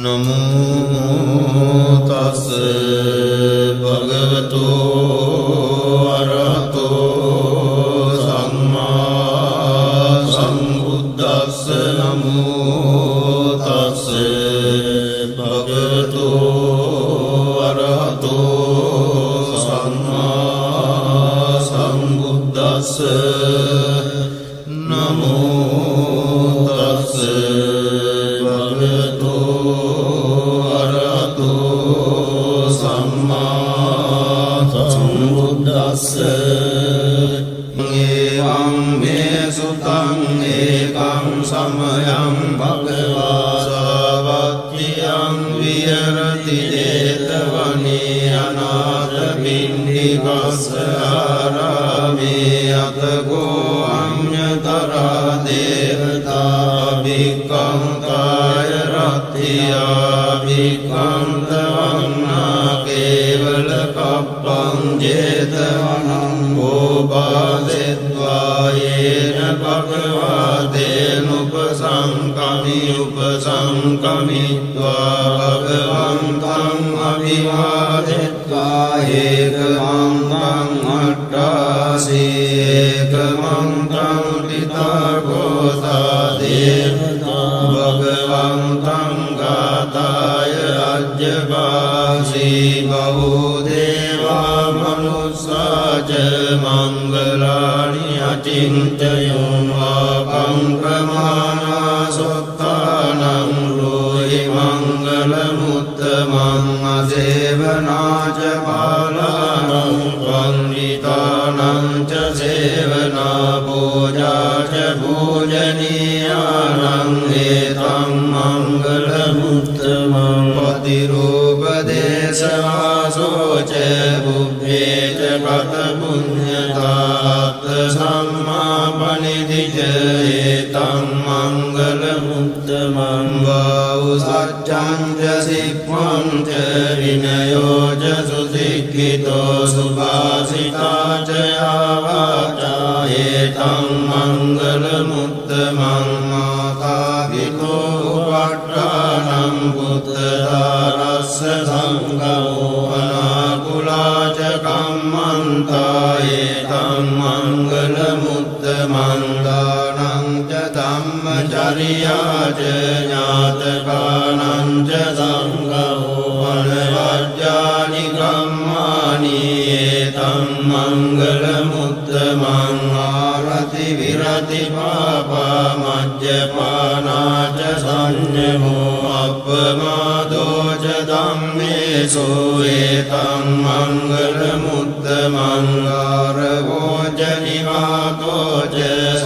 नमो तस् भगवतो अरहतो सम्मा सम्बुद्धस्स नमो तस् भगवतो अरहतो सम्मा सम्बुद्धस्स नमो तस् भगवतो अरहतो सम्मा सम्बुद्धस्स एवं मे सुतं एकं समयं भगवा सावत्यं विहरति जेतवने अनाथपिण्डिकाश्रमे अतको अन्यतरा देवता भिक्खं काय रत्या भिक्खं तवन्ना केवलकप्पं जेतवनं गोपादित्वा येन भगवतेनुपसंकमित्वा भगवन्तं अभिवादित्वा एकमन्त्रं अट्टासि एकमन्त्रं पितृगोता देवता भगवन्तं गाताय अज्यवासि बहुदेवा मनुष्या च मङ्गलानि अचिन्तयो वापं प्रमाणा सुत्तानं ब्रूहि मङ्गलमुत्तमम् असेवना च बालानं पण्डितानां च सेवना पूजा च पूजनीयानां एतं मङ्गलमुत्तमम् पतिरूपदेशवासो च बुद्धे च कथपुण्यतात् सम्मापनिधि च एतं मङ्गलमुत्तमम् बहुसत्यं च शिक्वं च विनयो च सुशिक्षितो सुभाषिता च वाचा एतं मङ्गलमुत्तमम् मातापितो पट्टानं पुत्रदारस्य सङ्गो अनाकुला च कम्मन्ता एतं मङ्गलमुत्तमं दानं च धम्मचर्या च ज्ञातकानं च सङ्गो अनवर्ज्यानि कर्माणि एतं मङ्गलमुत्तमम् आरति विरति पापमद्यपाना च संयमो अपमादो च धम्मेषु एतं मङ्गलमुत्तमम् गारवो च निवातो च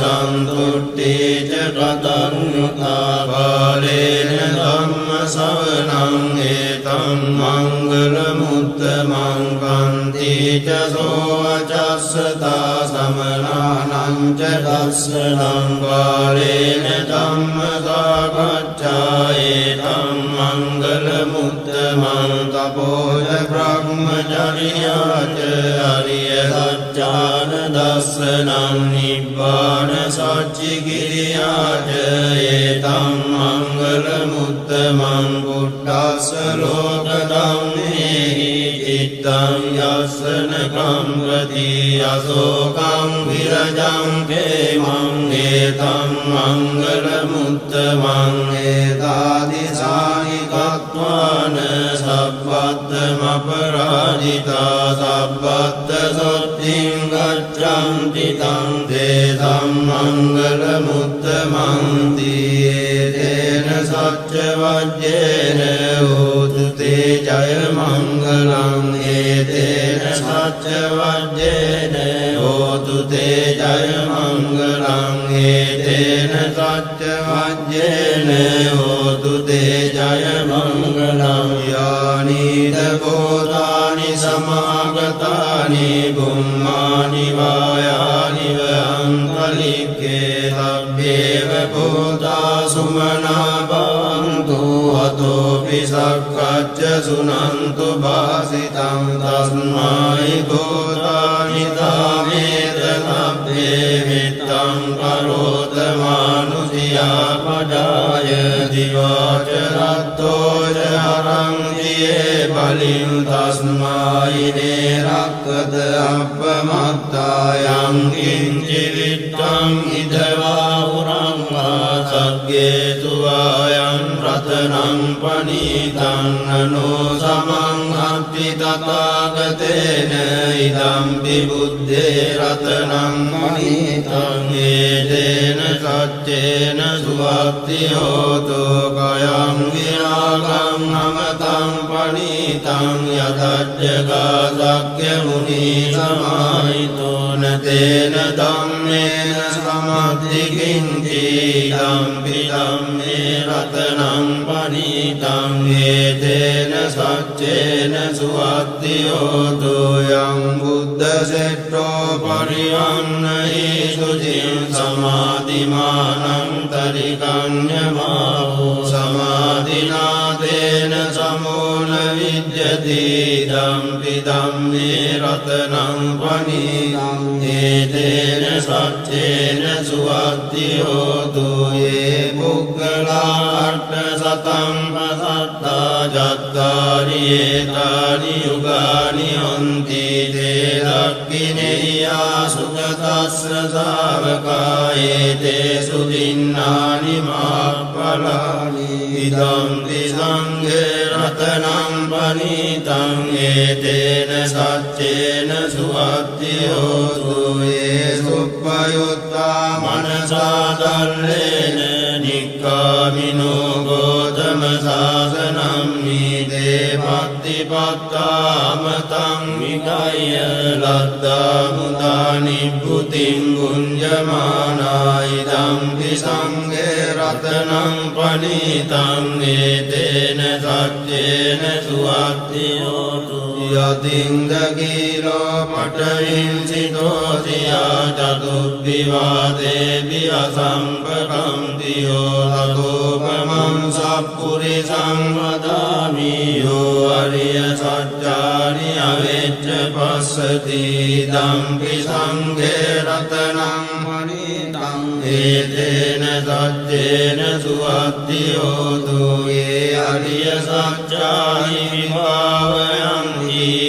सन्तुष्टि च कृतज्ञता फलेन धम्मश्रवणम् एतं मङ्गलमुत्तमम् कान्ति च सोऽवचस्सता समनानं च दर्शनं कालेन धम्मसागच्छा एतं मङ्गलमुत्तमं तपो च ब्रह्मचर्या च हरियसच्चानदर्शनं निब्बाणसच्चिक्रिया च एतं मङ्गलमुत्तमं बुद्धस्य लोकधम्मेहि चित्तं यस्सनकं प्रति अशोकं विरजं क्षेमं एतं मङ्गलमुत्तमं एतादृशानि कृत्वान सब्बद्धमपराजिता सब्बद्धशुद्धिं गच्छन्ति तं तेषां मङ्गलमुत्तमं एतेन सत्यवज्रेण होतु ते जयमङ्गलम् एतेन सत्यवज्रेण होतु ते जयमङ्गलम् एतेन सत्यवज्रेण होतु ते जयमङ्गलम् यानि भूतानि समागतानि भूमानि वायानि वहन्तलिके तव्येव भूता सुमना भवन्तु अतोऽपि सख्यश्च शृण्वन्तु भासितं तस्मै भूतानि तामेत तव्ये वित्तं करोत मानुषिया पदाय दिवाचरतो යේ බලින් තස්මායිනේ රක්කත අප්පමත්තායං කිංචි විත්තං ඉදවා උරංවා සග්ගේසු ආයං රතනං පනීතං නනෝ සමං අත්ති තථාගතේන ඉදම්පි බුද්ධේ රතනං පනීතං ඒතේන සච්චේන සුවක්ති හෝතු කයං විරාගං අමතං පනීතං යතජ්ජගා සක්්‍ය මුනි සමාහිතෝන තේන ධම්මේන සමද්දි කිංචි ධම්පි ධම්මේ රතනං පනීතං ඒතේන සච්චේන සුවක්ති හෝතු යං බුද්ධ සෙට්ඨෝ පරිවන්නහි සුචින් සමාධිමානං තරිකඤ්ඤමාහෝ සමාධිනාදේන සමෝන විජ්ජති ධම්පි ධම්මේ රතනං පනීතං ඒතේන සච්චේන සුවක්ති හෝතු යේ පුග්ගලා අට්ඨ සතං පසත්තා ජත්තාරි ඒතානි යුගානි හොන්ති තේ දක්ඛිනේයා සුගතස්ස සාවකායේ තේසු දින්නානි මාප්පලානි ඉදම්පි සංඝේ රතනං පනීතං ඒතේන සච්චේන සුවක්ති හෝතු යේ සුප්පයුත්තා මනසා දල්ලේන නික්ඛාමිනෝ ගෝතම සාසනං නීතේ පත්තිපත්තාමතං විකය්‍ය ලද්දා මුදා නිබ්බුතින් ගුඤ්ජමානායි ධම්පි සංඝේ රතනං පනීතං ඒතේන සච්චේන සුවක්ති හෝතු යතින්දගීලෝ පඨවින් සිතෝසියා චතුබ්බිවාදේබි අසම්පකම්තියෝ තතෝපමං සප්පුරිසං වදාමි යෝ අරිය සත්‍යානි අවෙච්ච පස්සති ධම්පි සංඝේ රතනං පනීතං ඒතේන සච්චේන සුවක්ති හෝතු යේ අරිය සත්‍යානි විභාවයං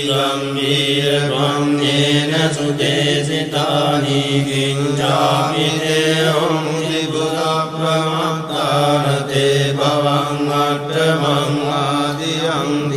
ගම්භීර ගම්යේන සුදේසිතානි කිංචාපි දේවං විබුධා ප්‍රමත්තානතේ භවං අට්ඨමං ආදියං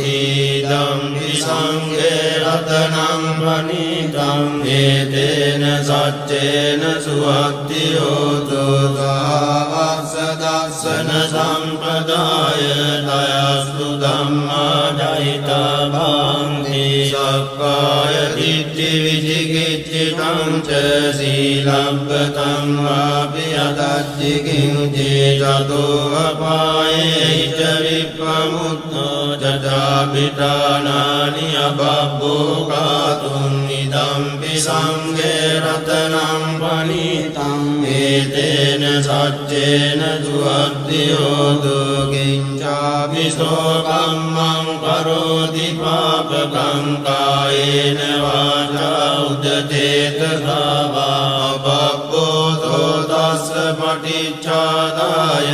ධම්පි සංඝේ රතනං පනීතං ඒතේන සච්චේන සුවක්ති හෝතු සාවස්ස දස්සන සම්පදාය දයස්තු ධම්මා ජහිතා භාන්ති සක්කාය දිට්ඨි විචිකිච්ඡිතං ච සීලබ්බතං වාපි අදච්චි කිංචි චතෝ අපායේ ච විප්පමුත්තෝ චතාපිඨානානි අබබ්බෝ කාතුං ඉදම්පි සංඝේ රතනං පනීතං ඒතේන සච්චේන සුවක්ති හෝතු කිංචාපි සෝකම්මං කරෝති පාපකං කායේන වාචා උදචේතසා වා අබබ්බෝ තස්ස පටිච්චාදාය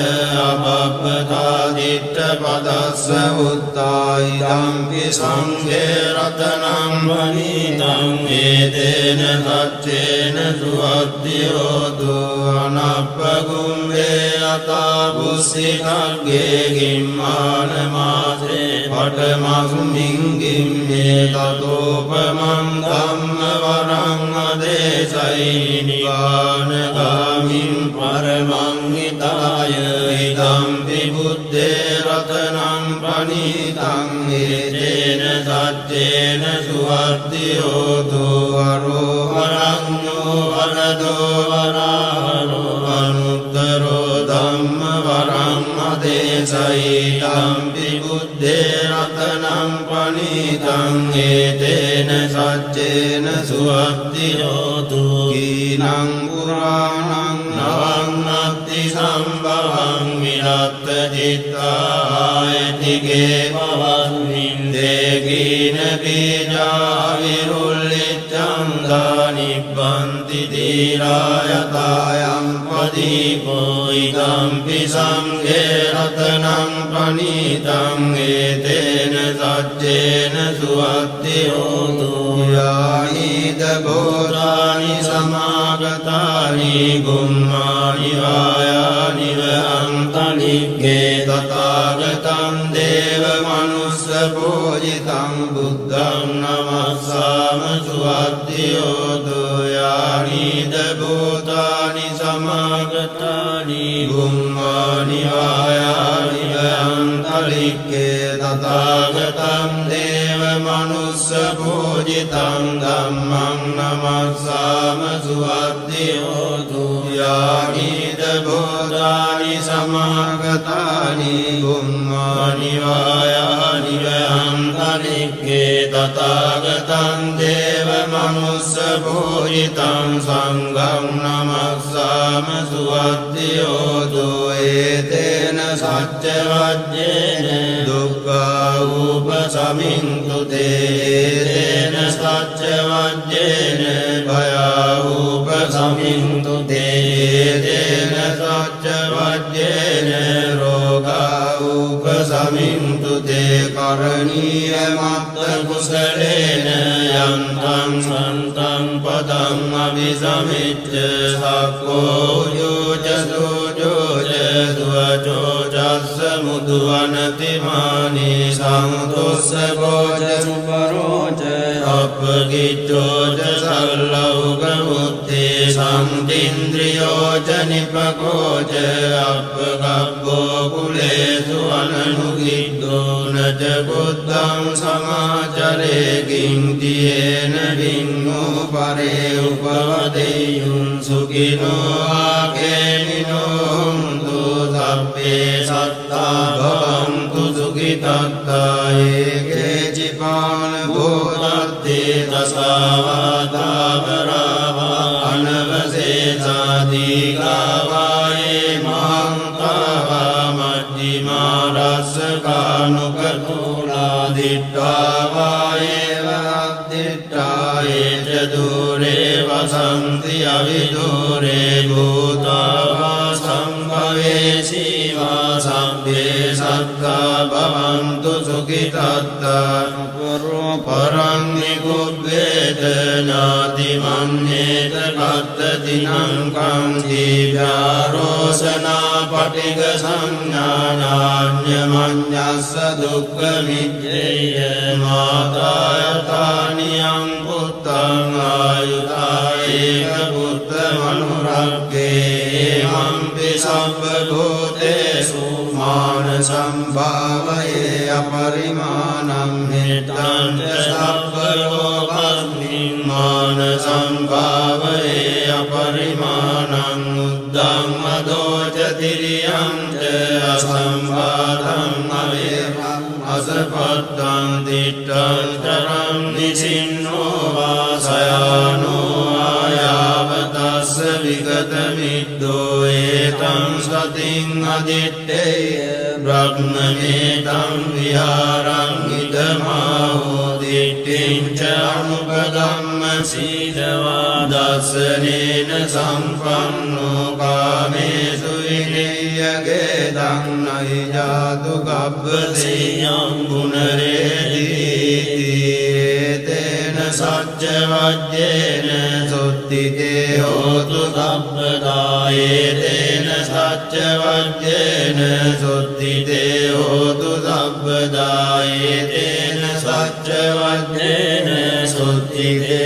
අබබ්බතා දිට්ඨ පදස්ස උත්තායි ධම්පි සංඝේ රතනං පනීතං ඒතේන සච්චේන සුවක්ති හෝතු අනප්පගුම්භේ අතා බුස්සිකග්ගේ ගිම්මාන මාසේ පඨමස්මින් ගිම්මේ තතෝපමං ධම්ම වරං අදේශයි නිවානගාමින් පරමං හිතාය ඉදම්පි බුද්ධේ රතනං පනීතං ඒතේන සච්චේන සුවක්ති හෝතු අරෝහරඤ්ඤෝ වරදෝ වරාහරෝ අනුත්තරෝ ධම්ම වරං අදේශයි ධම්පි බුද්ධේ රතනං පනීතං ඒතේන සච්චේන සුවක්ති හෝතු කීනං පුරාණං නවං නත්ති සම්භවං විරත්ත චිත්තායතිගේ භවස්මින් දේගීන බීජා විරුල්ලිච්ඡං දානිබ්බන්ති දීරායතායං පදීපෝ ඉදම්පි සංඝේ රතනං පනීතං ඒතේන සච්චේන සුවත්ති හෝතු යානිද බෝධානි සමාගතානි ගුම්මානි වායානි වහන්තලික්කේ තථාගතං දේව මනුස්ස පූජිතං බුද්ධං නමස්සාම සුවත්ති හෝතු යානිද බෝධානි සමාගතානි ගුම්මානි වායානි වහන්තලික්කේ තථාගතං දේව මනුස්ස පූජිතං ධම්මං නමස්සාම සුවත්ති හෝතු යානිද බෝධානි සමාගතානි ගුම්මානි වායානි වහන්තලික්කේ තථාගතං දේව මනුස්ස පූජිතං සංඝං නමස්සාම සුවත්ති හෝතු ඒතේන සච්ච වජ්ජේන දුක්ඛා උපසමින්තු තේන සච්ච වජ්ජේන භයා උපසමින්තු තේන සච්ච වජ්ජේන රෝගා උපසමින්තු තේ කරණීය මත්ත කුසලේන යන්තං සන්තං පදං අபிසමිච්ඡ සක්ඛෝ යෝච සෝජෝච දුවචෝ චස්ස මුදුවනතිමානි සමුදොස්ස කෝච සුපරෝච අපගිච්ඡෝච සල්ලෞක මුත්තේ සම්තින්ද්‍රියෝච නිපකෝච අපගබ්බෝ කුලේසු අනනුගිද්දෝ නච බුද්ධං සමාචරේ කිංතියේන වින්නෝ පරේ උපවදෙයුන් සුඛිනෝ ආකේමිනෝ සබ්බේ සත්තා භවන්තු සුඛිතත්තා ඒකේචිපාන භූතත්තේ තසාවාතාවරාවා අනවසේසාදීගාවායේ මහන්තාවා මජ්ජිමා රස්සකානුකතුලා දිට්ඨාවායේ වද්දිට්ඨායේ ච දුරේ වසන්ති අවිදුරේ භූතාවා සංභවේසීවා සබ්බේ සත්තා භවන්තු සුඛිතත්තා පරං නිකුබ්බේත ඥාති මන්නේත කත්තතිනං කං දීව්‍යාරෝසනා පටිග සංඥානාඤ්ඤමඤ්ඤස්ස දුක්ඛ මිච්ඡේය මාතායතානියං පුත්තං ආයුතායේක පුත්ත මනුරක්ඛේ මම්පි සබ්බ භූතේසු මාන සම්භාවයේ අපරිමාණං මෙත්තං සබ්බ ලෝකස්මින් මාන සම්භාවයේ අපරිමාණං උද්දං මදෝච තිරියං ච අසම්බාධං අවේවං අසපත්තං දිට්ඨං තරං නිසින්නෝ වාසයානෝ ආයාවතස්ස විගත මිද්දෝ ඒතං සතින් අදිත්තේය බ්‍රහ්මමේතං විහාරං ඉදමාහෝ දිට්ඨිං ච අනුපගම්ම සීලවා දස්සනේන සම්පන්නෝ කාමේසු විනය්‍යගේ දන්නයි ජාතු ගබ්බසේයං ගුණරේදීති තේන සච්ච වජ්ජේන සුත්තිතේ හෝතු සබ්බදායේ තේන සච්ච වජ්ජේන සුත්තිතේ හෝතු සබ්බදායේ තේන සච්ච වජ්ජේන සුත්තිතේ